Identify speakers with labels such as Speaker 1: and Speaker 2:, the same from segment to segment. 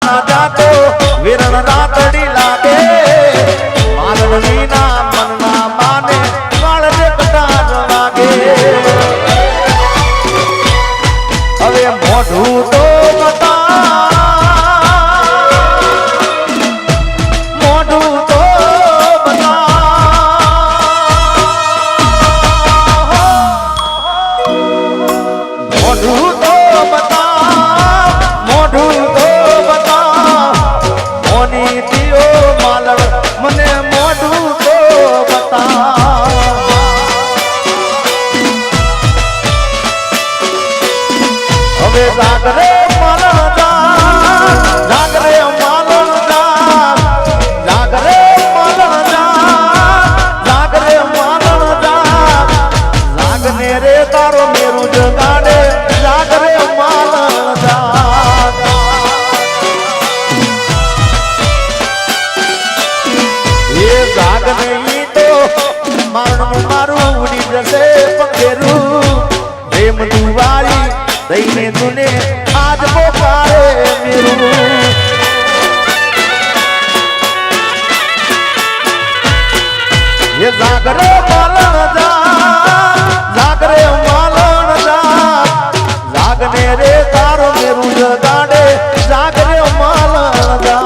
Speaker 1: ના જાતો વિરણ રાતડી લાગે માલણી ના મન ના માને વાળને કટાર લાગે હવે મોઢું તો જાગરે માલણ જા જાગરે માલણ જા જાગરે માલણ જા જાગરે માલણ જા જાગને રે તારો મેરું જગાડે જાગરે માલણ જા એ જાગને ઈ તો મારણ મારું ઉડી જશે પંખેરું પ્રેમ દુવારી દઈને તુને આજ પોકારે મેરું ये जागरे मालन जा जागरे मालन जा जागने रे तारो मेरू जगाड़े जागरे मालन जा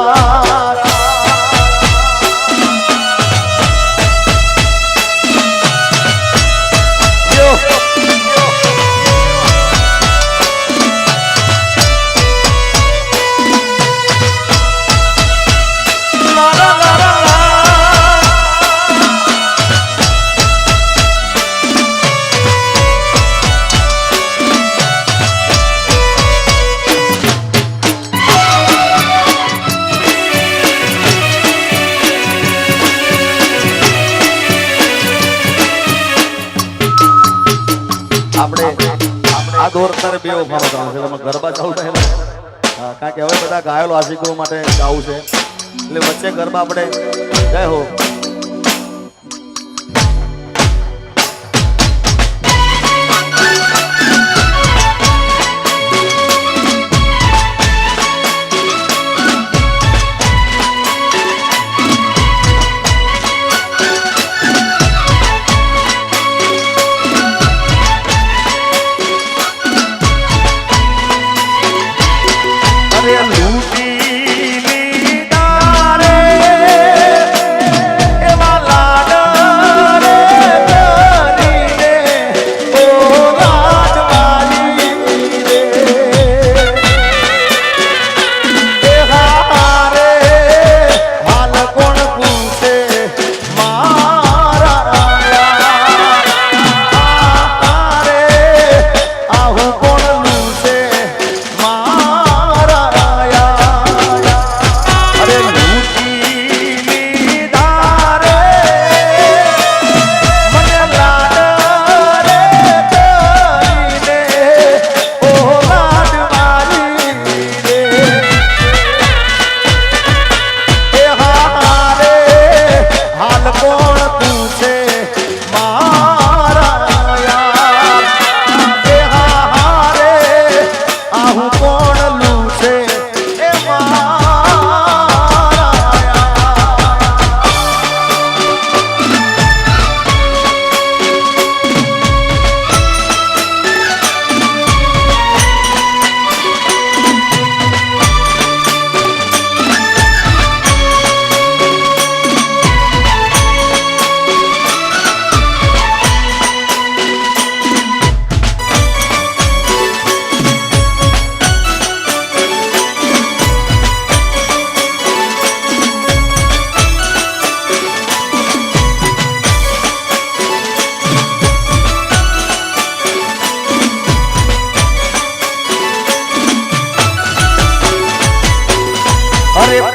Speaker 1: આ દોર અત્યારે બે ઉભાનો કરવાનો છે તમે ગરબા ચાલુ થાય કારણ કે હવે બધા ગાયેલો આશિકો માટે ગાવું છે એટલે વચ્ચે ગરબા આપણે જય હો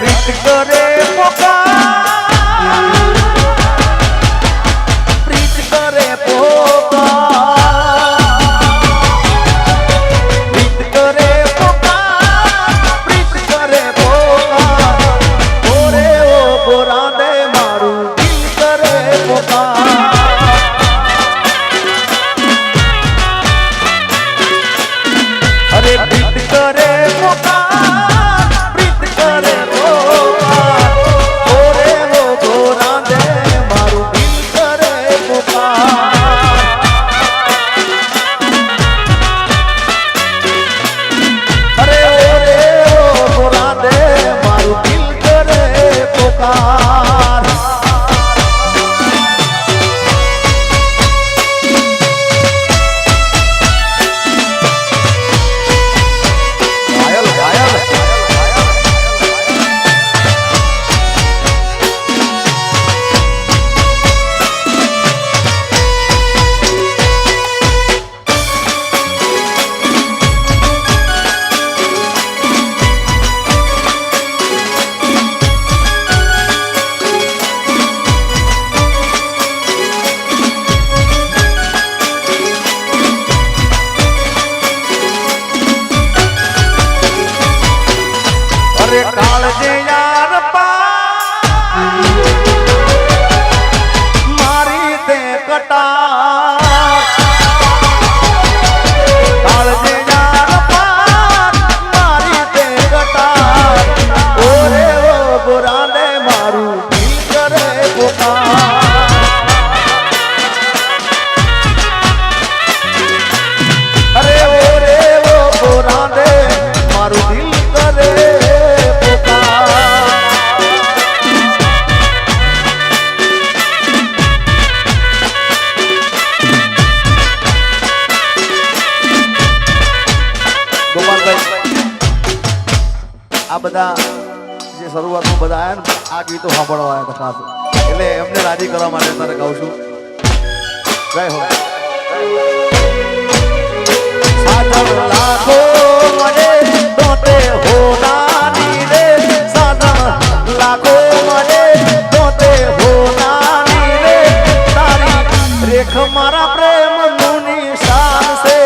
Speaker 1: प्रीत करे કાળજે યાર મારી તે કટા કાળજે યાર મારી તે કટા ઓરે ઓ ગોરાને મારું દિલ કરે પોકાર અરે ઓરે ઓ ગોરાને મારું દિલ કરે આ બધા જે શરૂઆતમાં બધા આયા ને આ ગીતો સાંભળવા આવ્યા હતા ખાસ એટલે એમને રાજી કરવા માટે તારે ગાઉં છું જય હો સાધન લાખો મને તોતે હોનાની રે સાધન લાખો મને તોતે હોનાની રે તારી રેખ મારા પ્રેમ નું નિશાન છે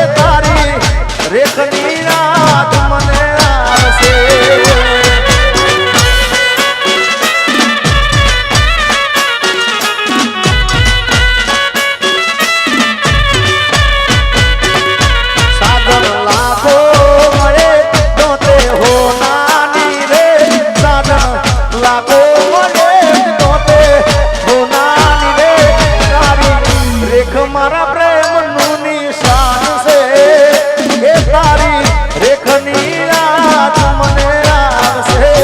Speaker 1: એ તારી રેખની રાત મને આવશે સાધન લાખો મળે તોતે હોનાની રે સાધન લાખો મળે તોતે હોનાની રે તારી રેખ મારા પ્રેમ નું નિશાન છે એ તારી રેખની રાત મને આવશે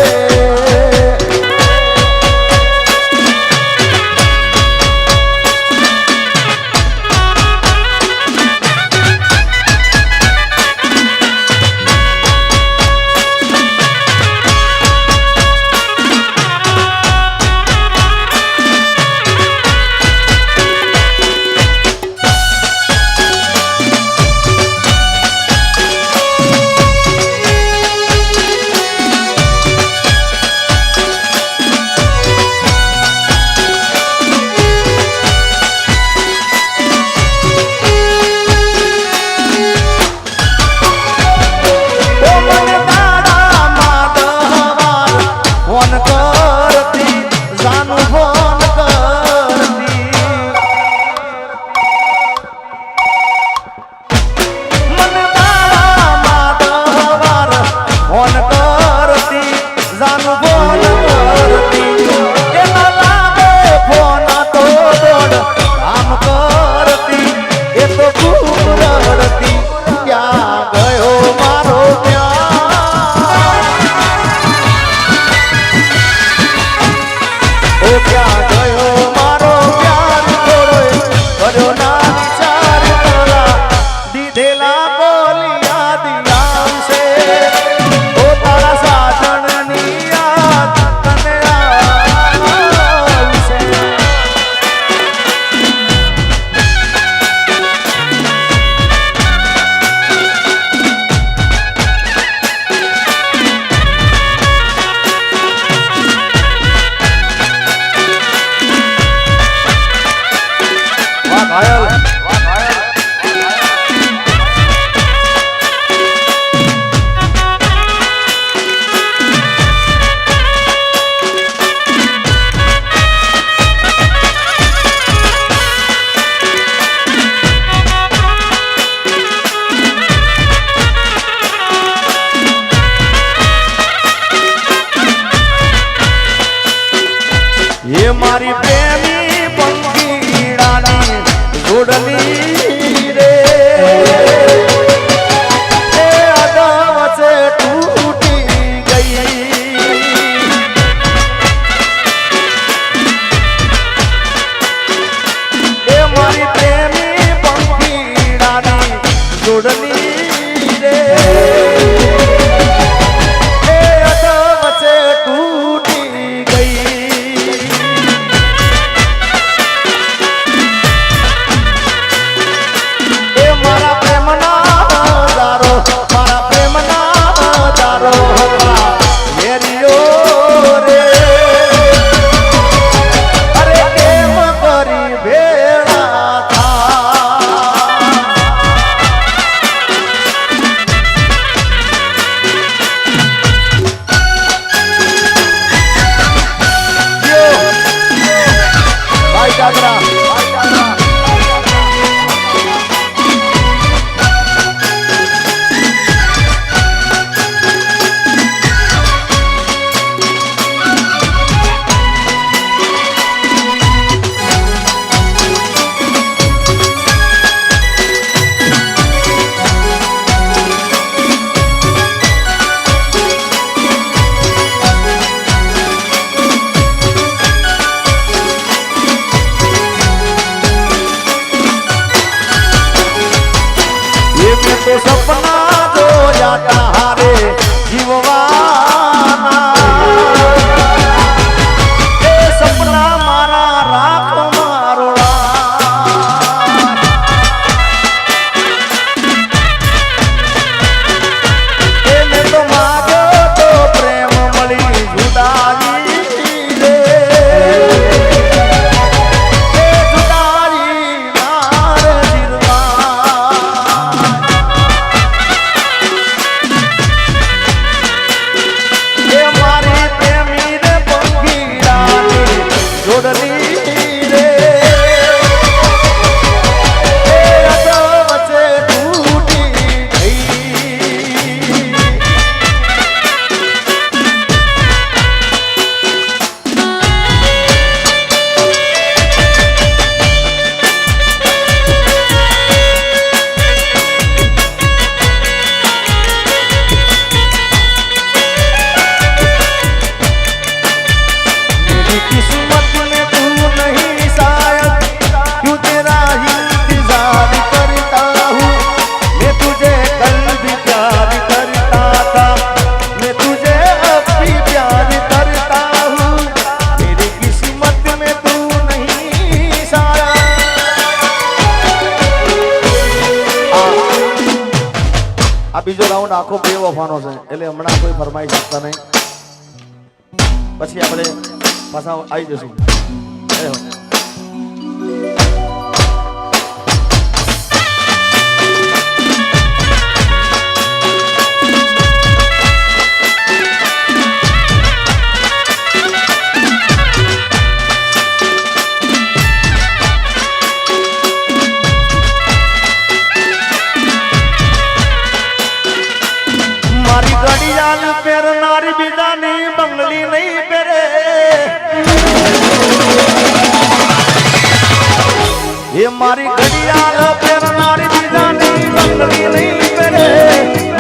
Speaker 1: ये मारी प्रेमी पंखीड़ानी जोड़नी रे अदाव से टूटी गई ये मारी प्रेमी पंखीड़ानी जोड़नी रे अदाव से टूटी गई રાઉન્ડ આખો બે વફાનો છે એટલે હમણાં કોઈ ફરમાઈ શકતા નહીં. પછી આપણે પાછા આવી જશું. મારી ઘડિયાળ પહેરનારી બીજાની બંગલી નહીં પહેરે. એ મારી ઘડિયાળ પહેરનારી બીજાની બંગલી નહીં પહેરે.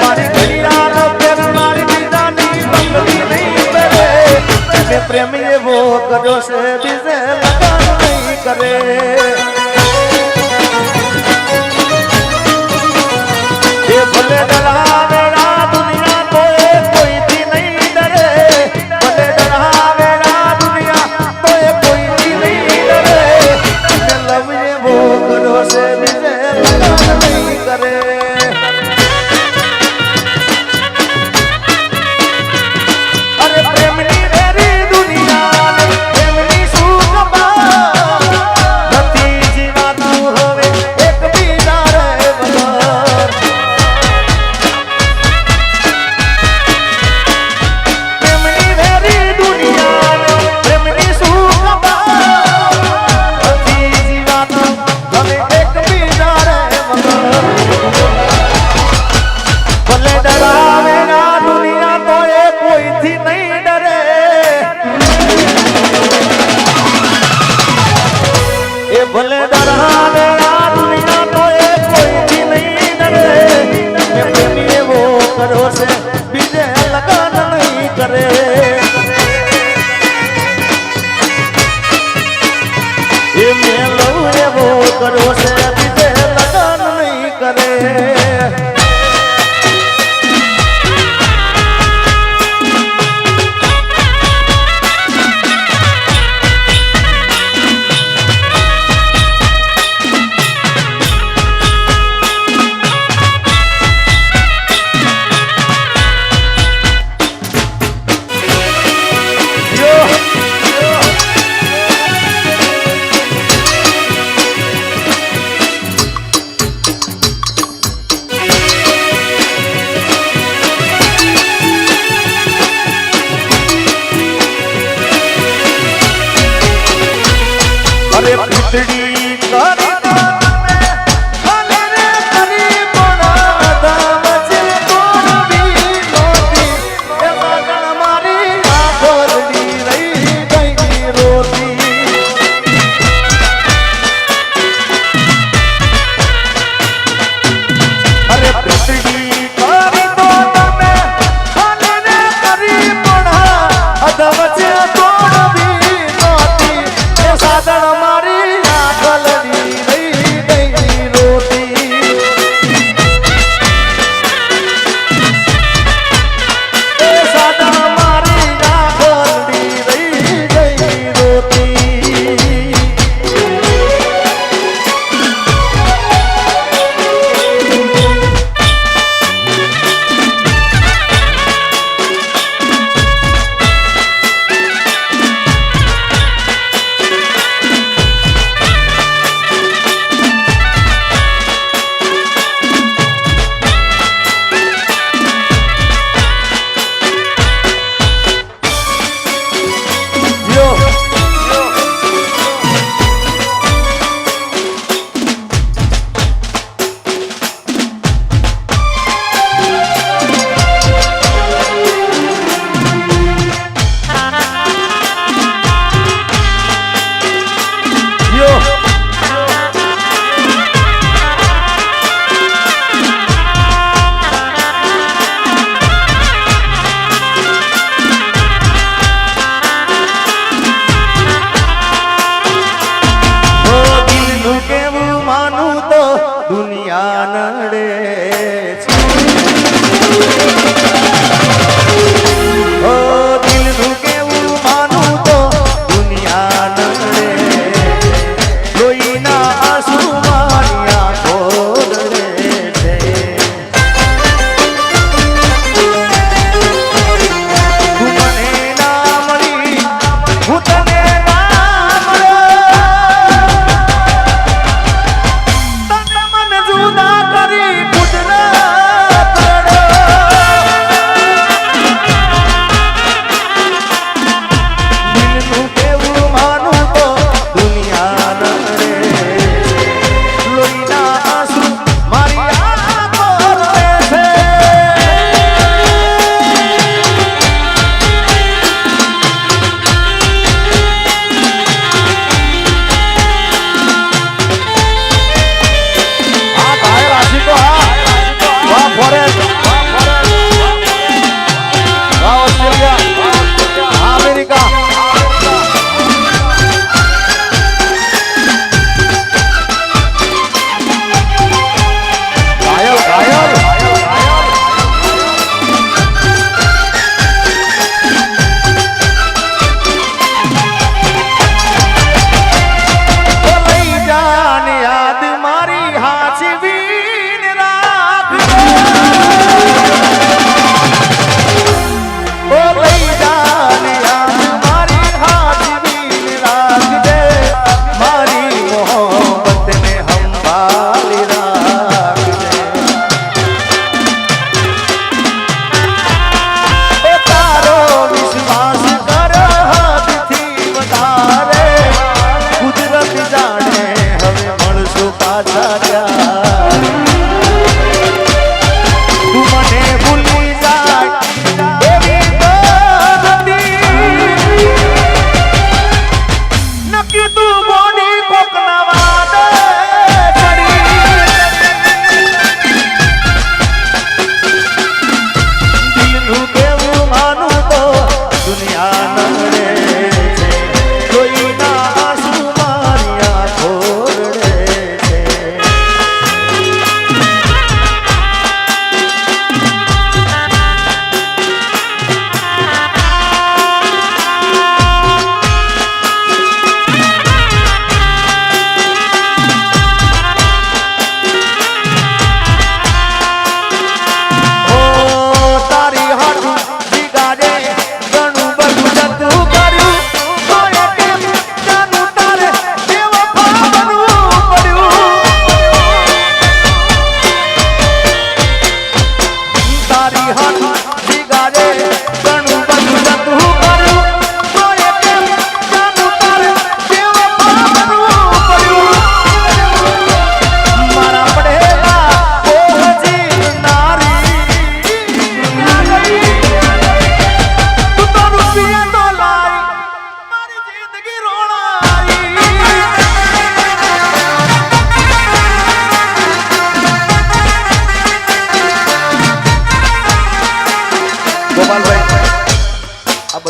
Speaker 1: મારી ઘડિયાળ પહેરનારી બીજાની બંગલી નહીં પહેરે. એને પ્રેમ એવો કર્યો છે બીજે લગન નહીં કરે. એ ભલે ડરાવે ભલે ડરાવે આ દુનિયા તો એ કોઈથી નહીં ડરે. મેં પ્રેમ એવો કર્યો છે બીજે લગન નહીં કરે. એ મેં લવ એવો કર્યો છે બીજે લગન નહીં કરે. અરે પીતડી કરી સાધન મારી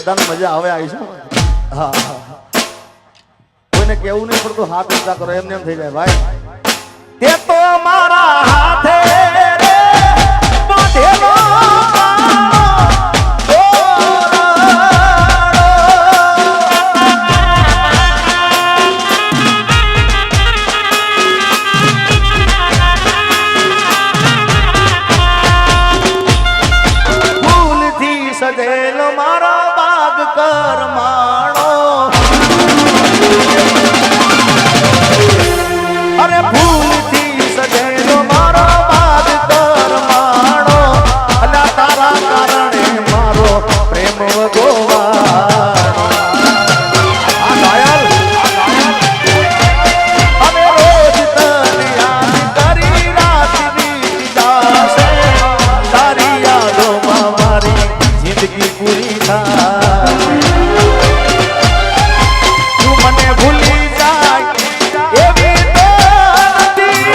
Speaker 1: બધાને મજા આવે આવી છે હા કોઈને કેવું નહીં પડતું હાથ ઊંચા કરો એમને એમ થઈ જાય ભાઈ તે તો મારા હાથે રે બાંધેલો સજેલો મારો બાગ કરમાણો અરે ફૂલથી સજેલો મારો બાગ કરમાણો અલા તારા કારણે મારો પ્રેમ વગોવાણો આ ઘાયલ અમે રોજ તને યાદ કરી રાત વીતી જાશે તારી યાદોમાં મારી જિંદગી પૂરી થાય તું મને ભૂલી જાય એવી તો નથી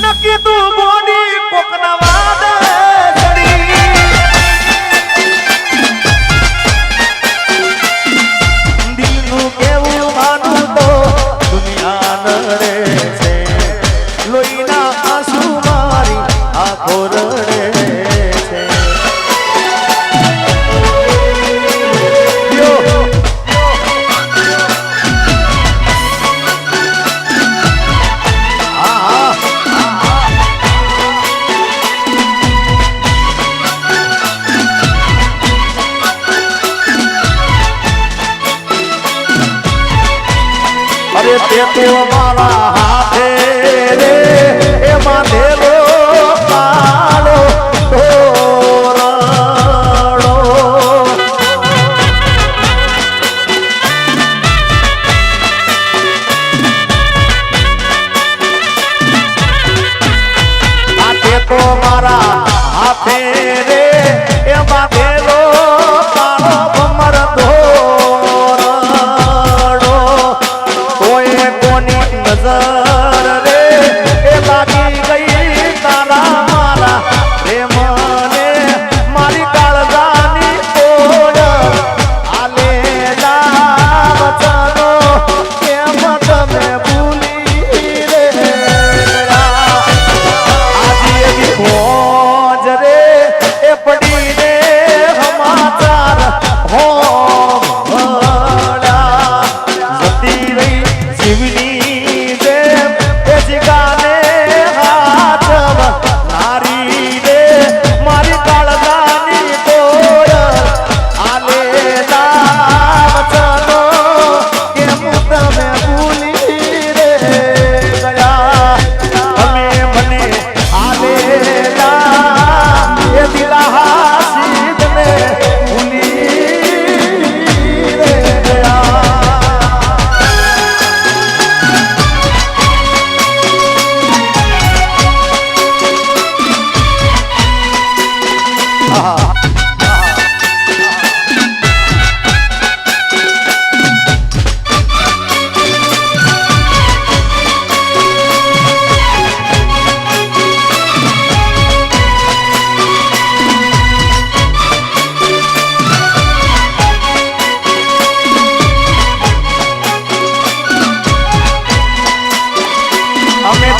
Speaker 1: નક્કી તું બોડી કોકના વાદે ચડી દિલનું કેવું માનું તો દુનિયા નડે છે લોહીના આંસુ મારી આંખો રડે અરે તે તો મારા હાથે રે એ બાંધેલો કાળો તોરણો આ તે તો મારા હાથે રે એ બાંધેલો કાળો ભમર નજર રે એ લાગી ગઈ તારા મારા પ્રેમને મારી કાળજાની તોડ આલે વચનો કેમ તમે ભૂલી રે આજે એવી મોજ રે એ પડીને સમાચાર હો જતી રહી જીવની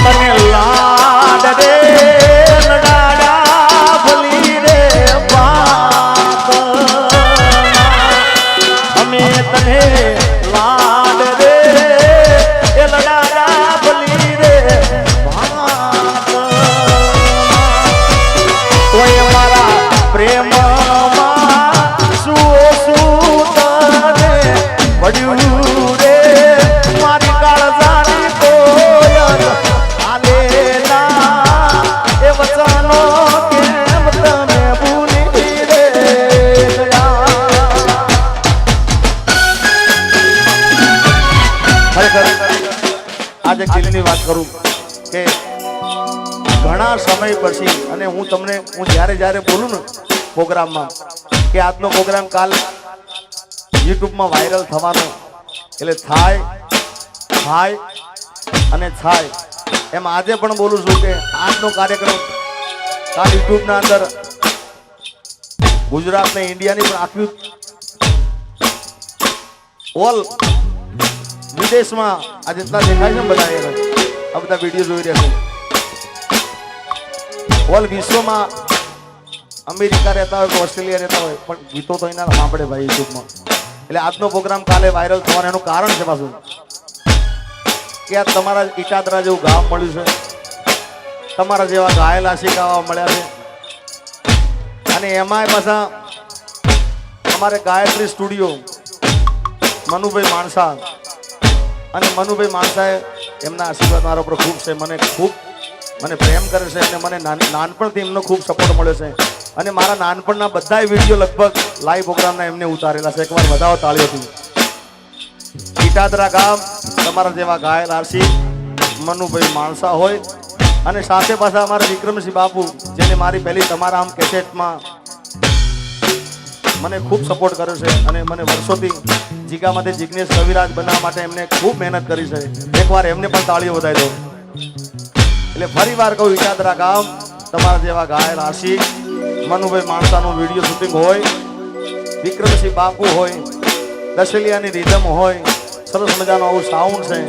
Speaker 1: તને લાડ રે લડાડા ભલી રે વાત અમે તને લાડ રે એ લડાડા ભલી રે વાત કોઈ મારા પ્રેમમાં શું તને પડ્યું રે મારી કાળજાની કોયલ વચનો કેમ તમે ભૂલી રે ખરેખર આજે દિલની વાત કરું કે ઘણા સમય પછી અને હું જ્યારે બોલું ને પ્રોગ્રામમાં કે આજનો પ્રોગ્રામ કાલ યુટ્યુબમાં વાયરલ થવાનો એટલે થાય અને થાય એમ આજે પણ બોલું છું કે આજનો કાર્યક્રમ કાલ યુટ્યુબના અંદર ગુજરાત ને ઇન્ડિયાની પણ આખી ઓલ વિદેશમાં આ જેટલા દેખાય છે ને બધા આ બધા વિડીયો જોઈ રહ્યા છે ઓલ વિશ્વમાં અમેરિકા રહેતા હોય કે ઓસ્ટ્રેલિયા રહેતા હોય પણ ગીતો તો એના સાંભળે ભાઈ યુટ્યુબમાં એટલે આજનો પ્રોગ્રામ કાલે વાયરલ થવાનું એનું કારણ છે પાછું કે આ તમારા ઇટાદરા જેવું ગામ મળ્યું છે તમારા જેવા ગાયેલા શીખાવા મળ્યા છે અને એમાંય પાછા અમારે ગાયત્રી સ્ટુડિયો મનુભાઈ માણસા અને મનુભાઈ માણસાએ એમના આશીર્વાદ મારા ઉપર ખૂબ છે મને પ્રેમ કરે છે અને મને નાનપણથી એમનો ખૂબ સપોર્ટ મળ્યો છે અને મારા નાનપણના બધા વિડીયો લગભગ લાઈવ પ્રોગ્રામના એમને ઉતારેલા છે એકવાર વધાવો તાળીઓથી ઇટાદરા ગામ તમારા જેવા ગાયેલ આરસી મનુભાઈ માણસા હોય અને સાથે પાછા અમારા વિક્રમસિંહ બાપુ જેને મારી પહેલી તમારા આમ કેસેટમાં મને ખૂબ સપોર્ટ કર્યો છે અને મને વર્ષોથી જીગામાંથી જિગ્નેશ કવિરાજ બનાવવા માટે એમને ખૂબ મહેનત કરી છે એકવાર એમને પણ તાળીઓ વધારી દો એટલે ફરી વાર કહું ઇટાદરા ગામ તમારા જેવા ગાયેલ આશિક મનુભાઈ માણસાનું વિડીયો શૂટિંગ હોય વિક્રમસિંહ બાપુ હોય દશેલિયાની રીધમ હોય સરસ મજાનું આવું સાઉન્ડ છે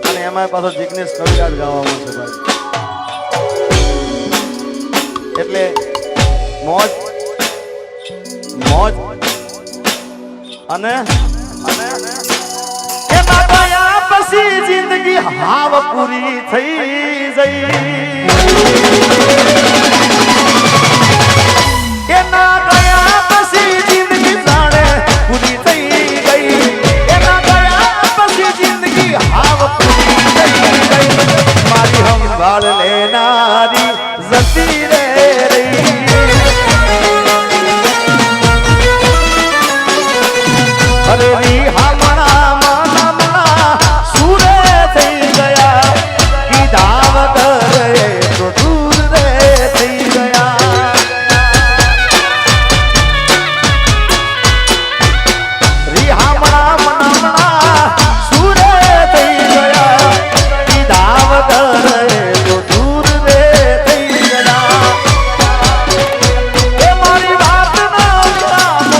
Speaker 1: અને એમાં પાછો જિગ્નેશ કવિરાજ ગાવામાં છે ભાઈ એટલે મોજ અને એમાં ગયા પછી જિંદગી હાવ પૂરી થઈ જઈ એના ગયા પછી જિંદગી જાણે પૂરી થઈ ગઈ એના ગયા પછી જિંદગી હાવ પૂરી થઈ ગઈ મારી સંભાળ લેનારી જતી રે રહી અરે હમણા મના સુરે થઈ ગયા કીધા વગર તો દૂર રે થઈ ગયા રી હમણા મના સુરે થઈ ગયા કીધા વગર તો દૂર રે થઈ ગયા એ મારી વાત ના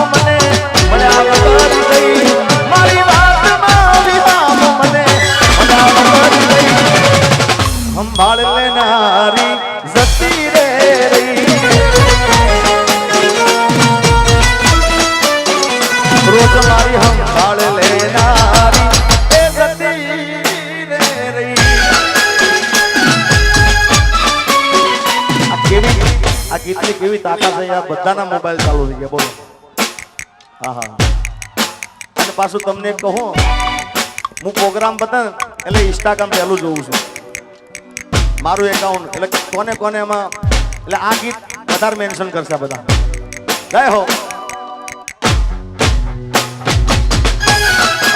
Speaker 1: મને મળ્યા વગર સંભાળ લેનારી જતી રે રહી રોજ મારી સંભાળ લેનારી એ જતી રે રહી આ ગીતની કેવી તાકાત છે આ બધાના મોબાઈલ ચાલુ થઈ ગયા બોલો હા અને પાછું તમને કહું હું પ્રોગ્રામ બતા એટલે ઇન્સ્ટાગ્રામ પહેલું જોઉં છું મારું એકાઉન્ટ એટલે કોને એમાં એટલે આ ગીત વધારે મેન્શન કરશે બધા જય હો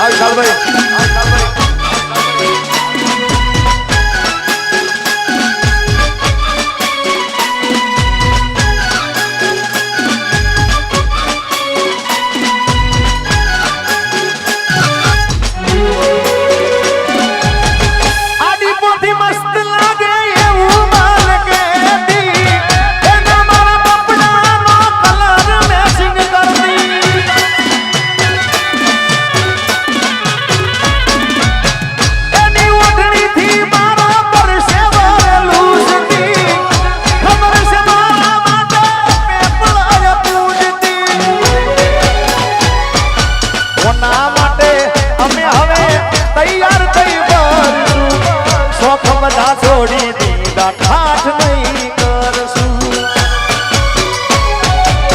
Speaker 1: વિશાલભાઈ છોડી દીધા ઠાઠ નહીં કરશું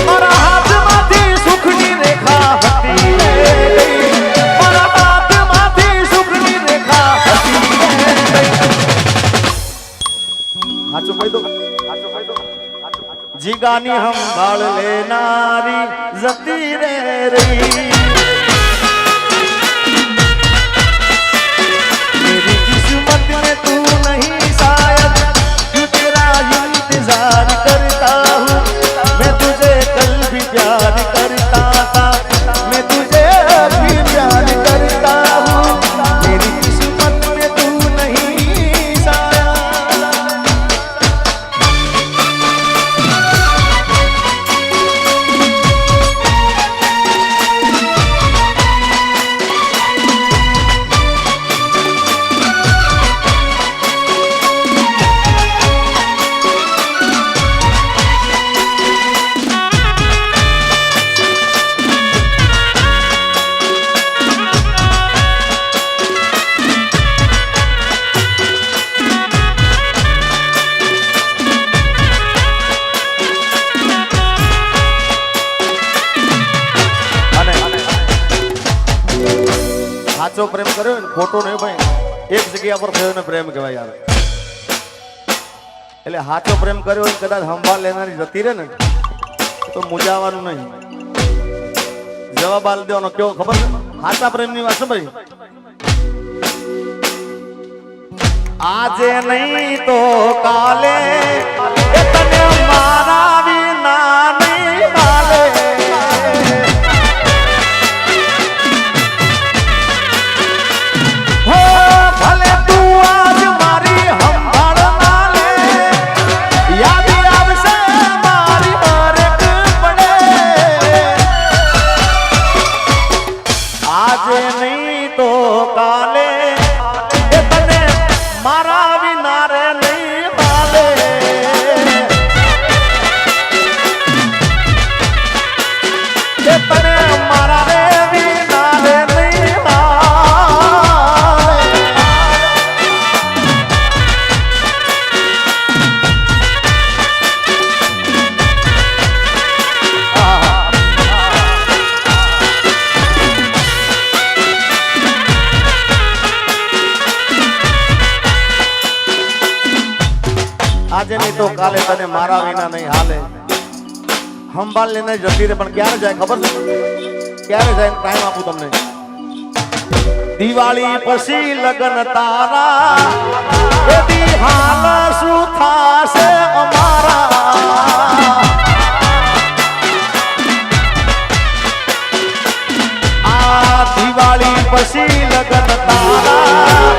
Speaker 1: મારા હાથમાંથી સુખની રેખા હતી મારા હાથમાંથી સુખની રેખા હતી સાચું કહી દો જીગાની સંભાળ લેનારી જતી રે રહી સાચો પ્રેમ કર્યો ને ખોટો નહીં ભાઈ, એક જગ્યા પર થયો ને પ્રેમ કહેવાય યાર. એટલે સાચો પ્રેમ કર્યો હોય કદાચ સંભાળ લેનારી જતી રહે ને તો મૂંઝાવાનું નહીં, જવાબ આલ દેવાનો. કેવો ખબર છે સાચા પ્રેમની વાત છે ભાઈ? આજે નહીં તો કાલે તને મારા વિના નહીં હાલે. હો ભલે તું આજ મારી સંભાળ ના લે, યાદ આવશે મારી હરેક પડે. આજે નહીં તો કાલે તને મારા વિના રે નહીં હાલે. તને મારા રે વિના રે નહીં હાલે. આજે નહીં તો કાલે તને મારા વિના નહીં હાલે. સંભાળ લેને જતી રે પણ ક્યારે જાય ખબર છે? ક્યારે જાય ટાઈમ આપું તમને. દિવાળી પછી લગન તારા, એથી હાલ શું થાશે અમારા. આ દિવાળી પછી લગન તારા,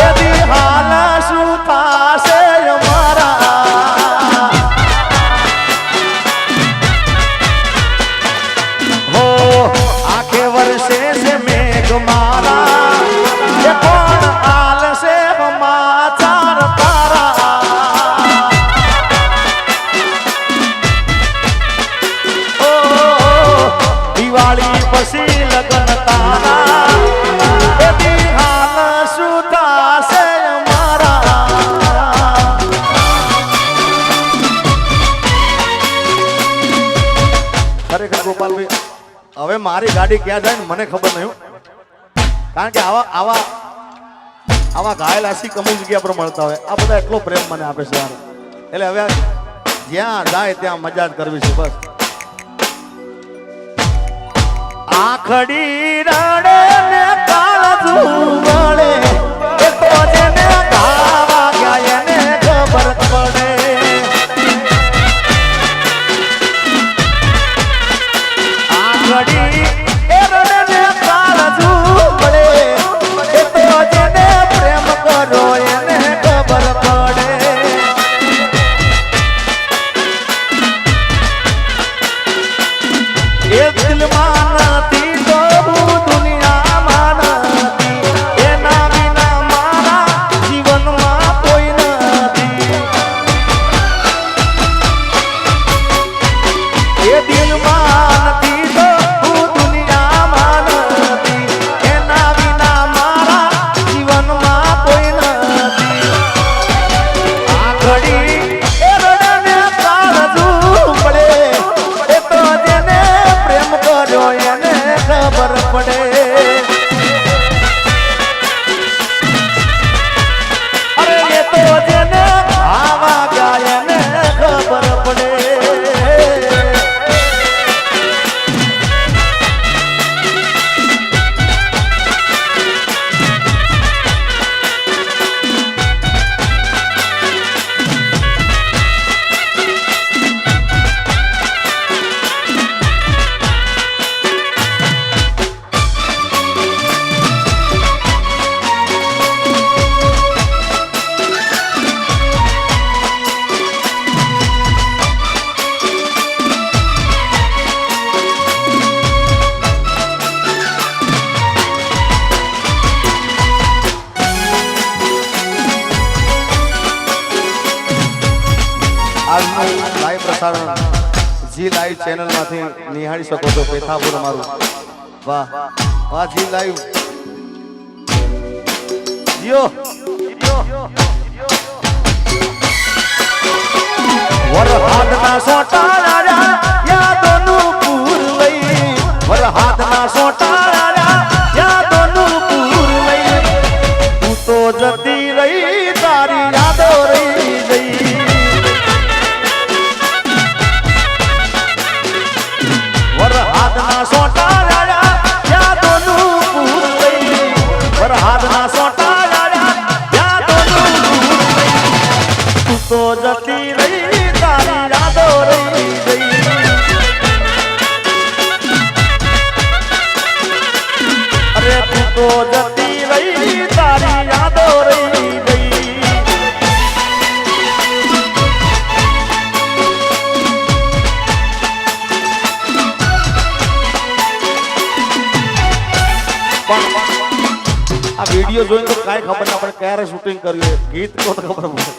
Speaker 1: એથી હાલ શું થાશે અમારા. હો આખે વર્ષે છે મેઘ મારા, એ કોણ આલશે સમાચાર તારા. ઓ દિવાળી પછી લગન તારા, એથી હાલ શું થાશે અમારા. ખરેખર ગોપાલભાઈ હવે મારી ગાડી ક્યાં જાય ને મને ખબર નહીં, કારણ કે આવા ઘાયલ આશિક અમુક જગ્યા પર મળતા હોય. આ બધા એટલો પ્રેમ મને આપે છે યાર. એટલે હવે જ્યાં જાય ત્યાં મજા જ કરવી છે બસ. આખડી રડે ને કાળજું વળે, એ તો જેને ગાવા ગયા એને ખબર પડે. આખડી એ રડે ને કાળજું વળે, એ તો જેને પ્રેમ કરો એને ખબર પડે. એ દિલમાં નથી તો હું દુનિયામાં નથી, એના વિના મારા જીવનમાં કોઈ નથી. એ દિલમાં નથી તો હું દુનિયામાં નથી, એના વિના મારા જીવનમાં કોઈ નથી. આ ઘડી એ રડને કાળજું પડે, એ તો જેને પ્રેમ કર્યો એને ખબર પડે. અરે એ તો જેને આવા ગયા એને ખબર પડે. આજનું લાઈવ પ્રસારણ જી લાઈવ ચેનલ માંથી નિહાળી શકો છો. પેથાપુર અમારું. વાહ વાહ જી લાઈવ જીઓ. વરહાદના સોટાળા યાદોનું પૂર લઈ, વરહાદના સોટાળા યાદોનું પૂર સોટા રાડા યાદોનું પૂર લઈ વરહાદના સોટા રાડા યાદોનું પૂર લઈ તું તો જતી રહી તારી યાદો રહી ગઈ અરે તું તો જતી રહી તારી યાદો રહી ગઈ આ વિડિયો જોઈને તો કાંઈ ખબર ના પડે ક્યારે શૂટિંગ કર્યું ગીત તો ખબર પડે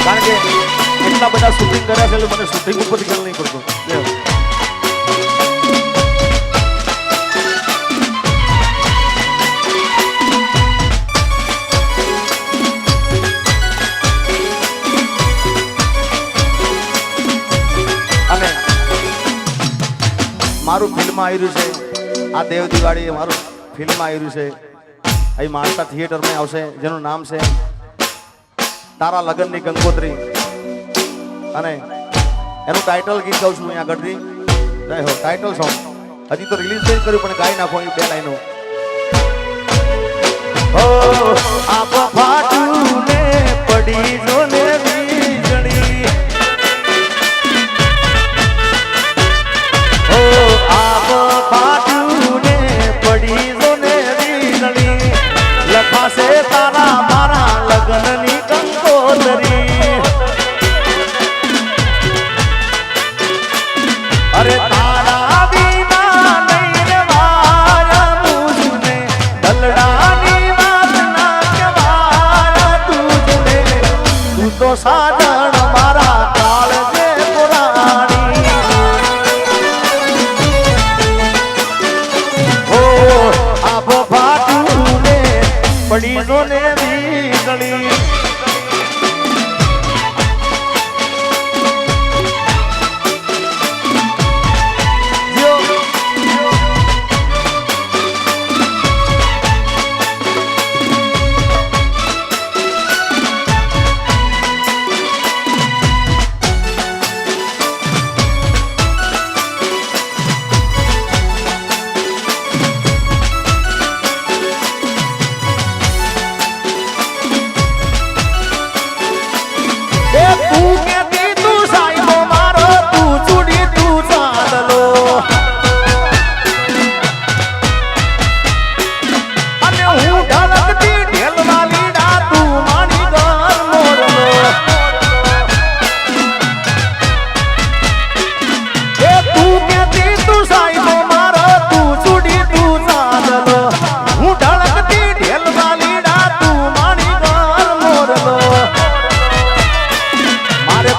Speaker 1: કારણ કે એટલા બધા શૂટિંગ કર્યા છે એટલે મને શૂટિંગ ઉપર ખ્યાલ નહીં પડતો મારું ફિલ્મ આવી રહ્યું છે આ દેવ દિવાળી મારું ફિલ્મ આવી રહ્યું છે અહીં માણસા થિયેટરમાં આવશે જેનું નામ છે તારા લગનની કંકોત્રી અને એનું ટાઇટલ ગીત ગાઉં છું અહીંયા આગળથી ટાઇટલ સોંગ હજી તો રિલીઝ નહીં કર્યું પણ ગાઈ નાખો અહીં 2 લાઈનો ઓ આપ ફાટુને પડી જો ને વીજળી આપ ફાટુને પડી જો ને વીજળી લખાશે તારા મારા લગનની કંકોત્રી અરે તારા વિના નહીં રેવાય મુજને દલડાની વાત ના કહેવાય તુજને તું તો સાજણ મારા કાળજે પુરાણી ઓ આપ ફાટુને પડી જો ને વીજળી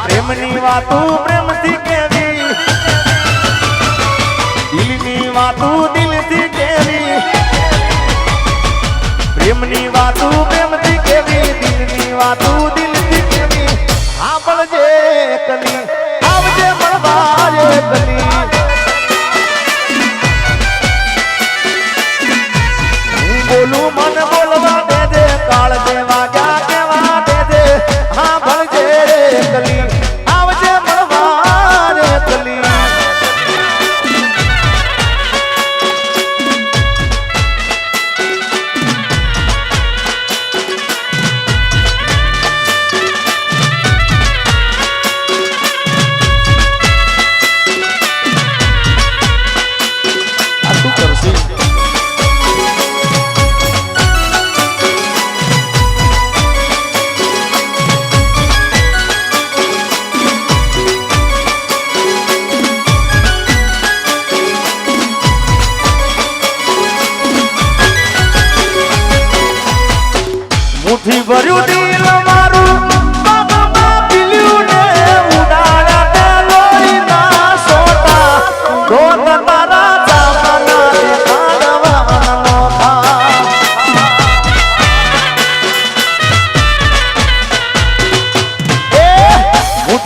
Speaker 1: પ્રેમની વાતું પ્રેમથી કેવી દિલની વાતું દિલથી કેવી પ્રેમની વાતું પ્રેમથી કેવી દિલની વાતું દિલથી કેવી સાંભળજે કલી આવજે મળવા રે કલી હું બોલું મન બોલવા દેજે કાળ દે વાગ્યા કેવા દેજે સાંભળજે કલી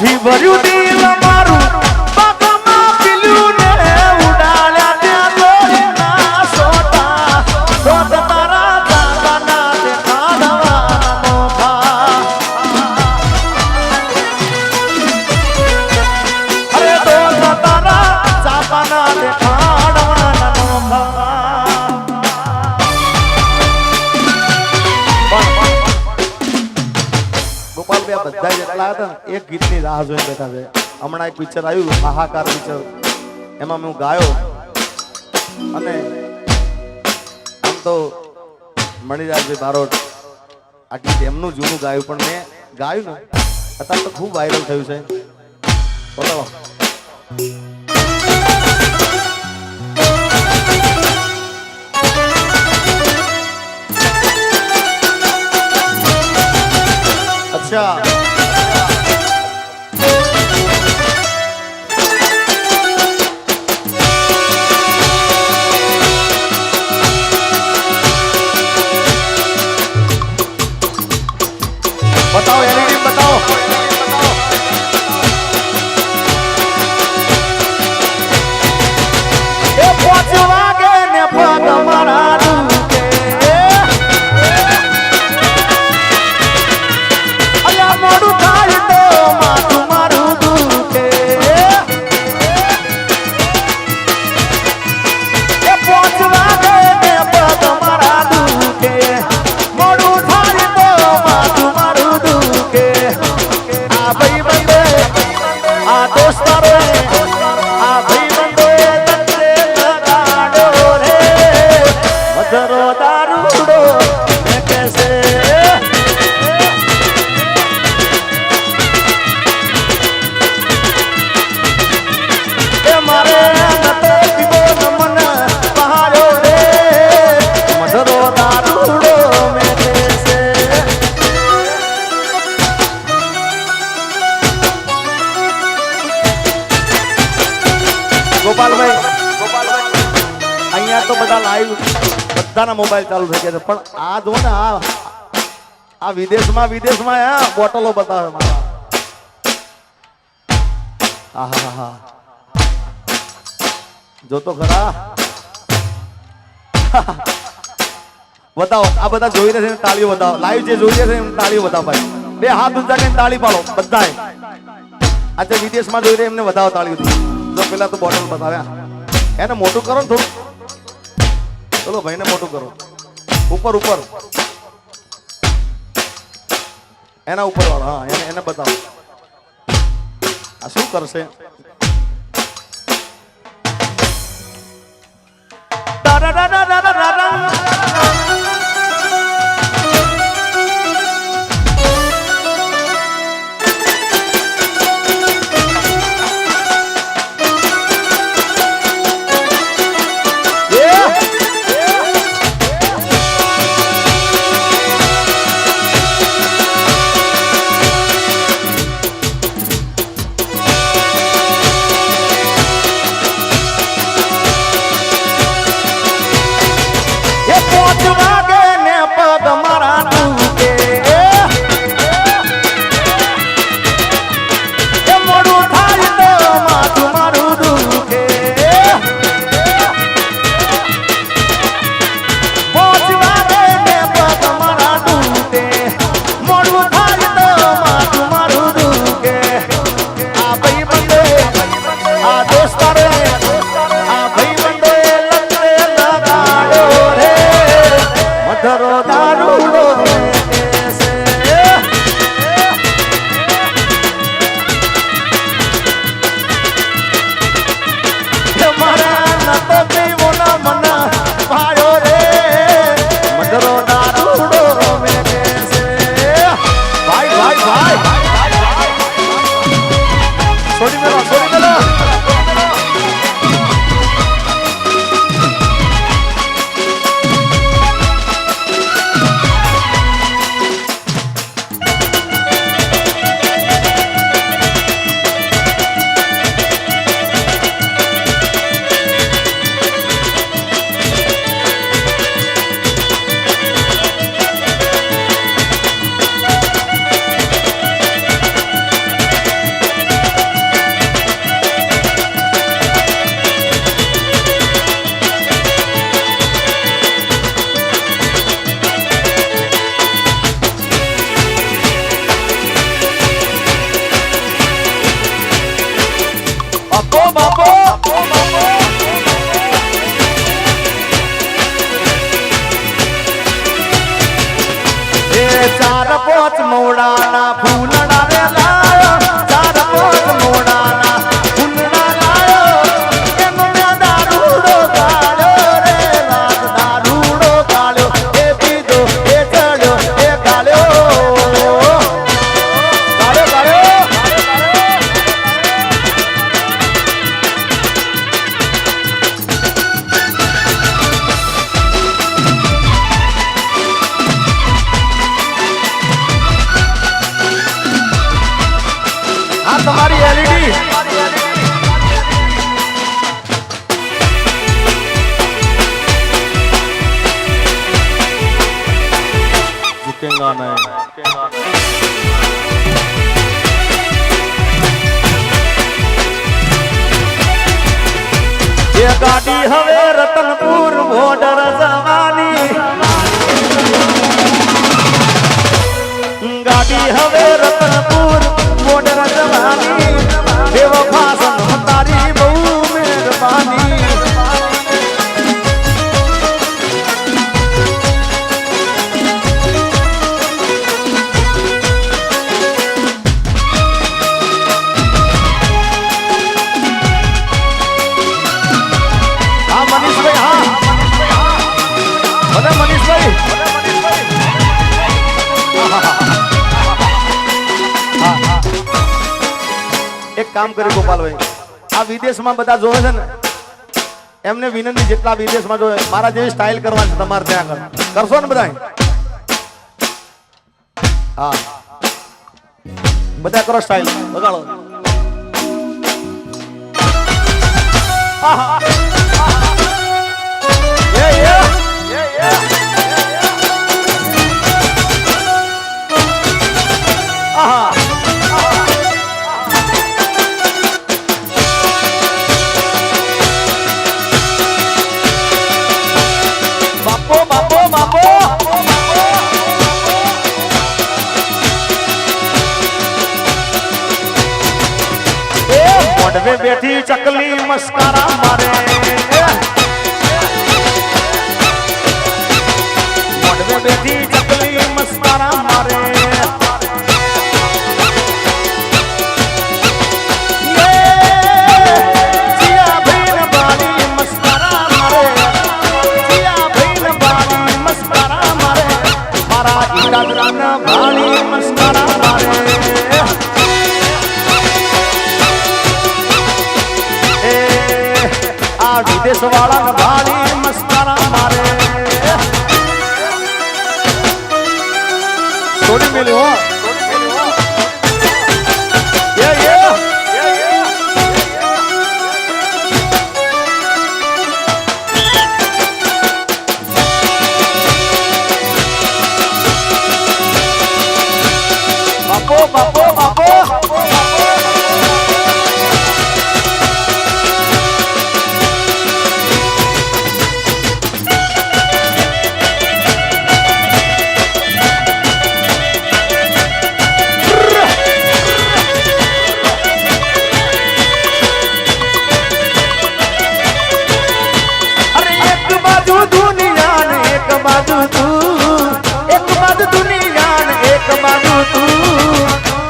Speaker 1: મુઠ્ઠી ભર્યું દિલ મારું પગમાં પીલ્યું ને ઉડાડ્યા ત્યાં દોરીના સોટા દોત તારા દાદાના દેખાડવાના નોખા અરે દોત તારા ચાપાના દેખાડવાના નોખા બધા જેટલા હતા એક ગીતની રાહ જોઈને બેઠા છે. હમણાં એક પિક્ચર આવ્યું હાહાકાર પિક્ચર, એમાં હું ગાયો અને આમ તો મણિરાજભાઈ બારોટ આ ગીત એમનું જૂનું ગાયું પણ મેં ગાયું ને અત્યારે તો ખૂબ વાયરલ થયું છે. બોલો અચ્છા बताओ एलईडी बताओ ए पहुंचवा के ने पग मारा दुके अया मोडू थाय तो माथुं मारू दुके ए पहुंचवा के ने पग मारा दुके मोडू थाय तो माथुं मारू दुके आ भाई बंदे आ दोस्तारो आ भाई बंदे तत्ते लगाडो रे मधुरो दारूडो मैं कैसे ए मारे नतो पीबो मन पहाड़ो रे मधुरो दारूडो मैं कैसे ગોપાલભાઈ અહીંયા તો બધા લાઈવ બધાના મોબાઈલ ચાલુ થઈ ગયા છે પણ આ જો ને આ વિદેશમાં આ બોટલો બતાવે મારા આહા જો તો ખરા બતાવો આ બધા જોઈ રહ્યા છે તાળીઓ બતાવો લાઈવ જે જોઈ રહ્યા છે એમ તાળીઓ બતાવો ભાઈ બે હાથ ઊંચા કરીને તાળી પાડો બધાએ આજે વિદેશમાં જોઈ રહ્યા એમને બતાવો તાળીઓ જો પેલા તો બોટલ બતાવ્યા એને મોટું કરો ને થોડું ચલો ભાઈને મોટું કરો ઉપર એના ઉપર વાળો હા એને બતાવો આ શું કરશે મોડાના ફૂલડા રે લાયો ચાર પાંચ મોડાના ફૂલડા લાયો એનો મેં દારૂડો ગાળ્યો રે રાત દારૂડો ગાળ્યો એ પીધો એ ચડ્યો એ ગાળ્યો तुम्हारी एलईडी झुकेगा नहीं ये गाड़ी हवे रतनपुर बॉर्डर जवानी गाड़ी हवे रतनपुर बॉर्डर जवानी बेवफा सनम तारी बहु मेहरबानी हाँ मनीष भाई हाँ बोले मनीष भाई एक काम करे गोपाल भाई आ विदेश में बता जोवे छे ने एमने विनंती जेटला विदेश में जोवे मारा जेवी स्टाइल करवानी तमारे त्या कर करशो ने बधाई हां बता करो स्टाइल बगाड़ो ये आहा मोड़वे बैठी चकली मस्कारा मारे मोड़वे बैठी चकली मस्कारा मारे ये जिया भैन बाली मस्कारा मारे जिया भैन बाली मस्कारा मारे मारा ईड़ा ग्रान बाली मस्कारा मारे विदेश वाला भारी मस्करा मारे थोड़ी मिली हो ये बापो बापो बापो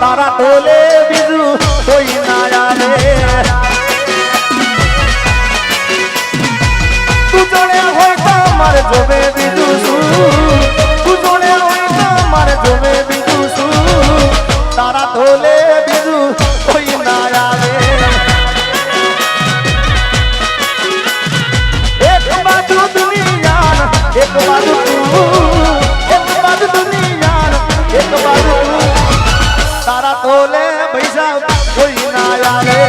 Speaker 1: तारा टोले बिजू कोई ना आवे तू जोड़े होय तो मारे जोबे बिजू सू तू जोड़े होय तो मारे जोबे बिजू सू तारा टोले बिजू कोई ना आवे एक बाजू दुनिया एक बाजू तू एक बाजू दुनिया एक बाजू तारा तोले पैसा कोई ना आवे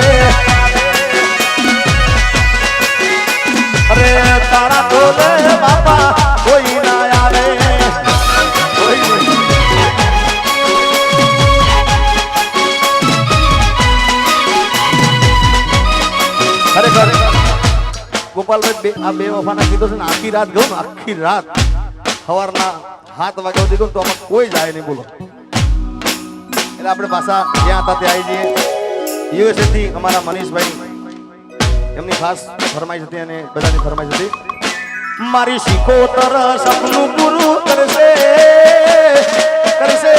Speaker 1: अरे तारा तोले बापा कोई ना आवे खरेखर गोपाल भाई आ बेवफाना कीधो छे ने आखी रात गयो ने आखी रात सवारना 7 वाग्या सुधी गयो तो आमां कोई जाय नहीं बोलो એટલે આપણે પાછા જ્યાં હતા ત્યાં આવી જઈએ યુએસએ થી અમારા મનીષભાઈ એમની ખાસ ફરમાઈશ હતી અને બધાની ફરમાઈશ હતી મારી શીખોતર સપનું પૂરું કરશે કરશે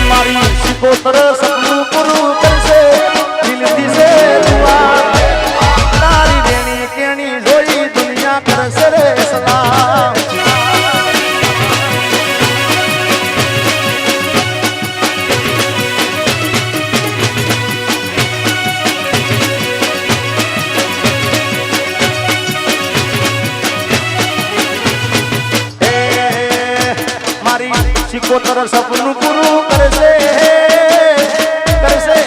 Speaker 1: મારી શિકોતર સપનું પૂરું કરશે દિલથી છે દુઆ તારી રેણી કેણી જોઈ દુનિયા કરશે રે સલામ શિકોતર સપનું પૂરું કરશે કરશે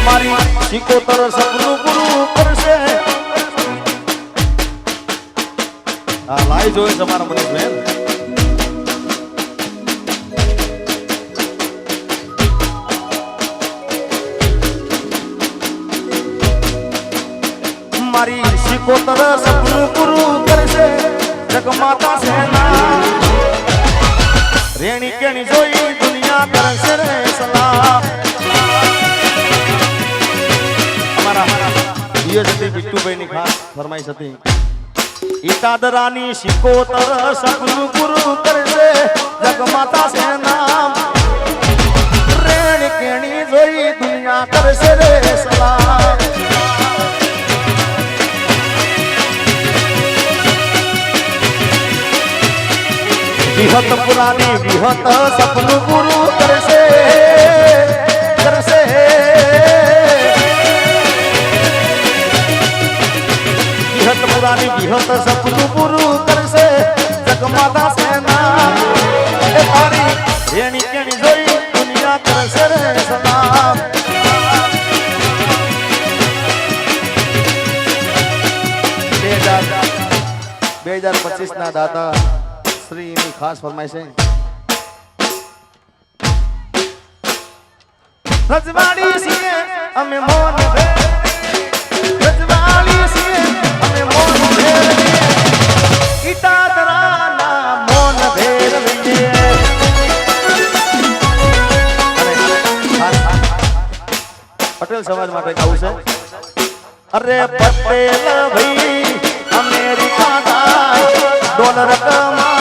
Speaker 1: મારી શિકોતર સપનું પૂરું કરશે આ લાઈ જોઈ તમારા મનીષબેન મારી શિકોતર સપનું પૂરું કરશે જગમાતા સેના રેણી કેણી જોઈ દુનિયા કરશે રે સલામ અમારા ડીએસપી બિટ્ટુભાઈ ની ખાસ ફરમાઈશ હતી ઈટાદરાની શિકોતર સપનું પૂરું કરશે જગમાતા સેના રેણી કેણી જોઈ દુનિયા કરશે રે સલામ વિહત પુરાની વિહત સપનું પૂરું કરશે કરશે વિહત પુરાની વિહત સપનું પૂરું કરશે જગમાતા સેના એ તારી રેણી કેણી જોઈ દુનિયા કરશે રે સલામ 2025 ના દાતા શ્રી ની ખાસ ફરમાઈશ છે રજવાડી છીએ અમે મોન ભેર રજવાડી છીએ અમે મોન ભેર ઈટાદરાના મોન ભેર પટેલ સમાજ માટે ગાવું છે અરે પટેલ ભાઈ અમેરિકા ડોલર કમા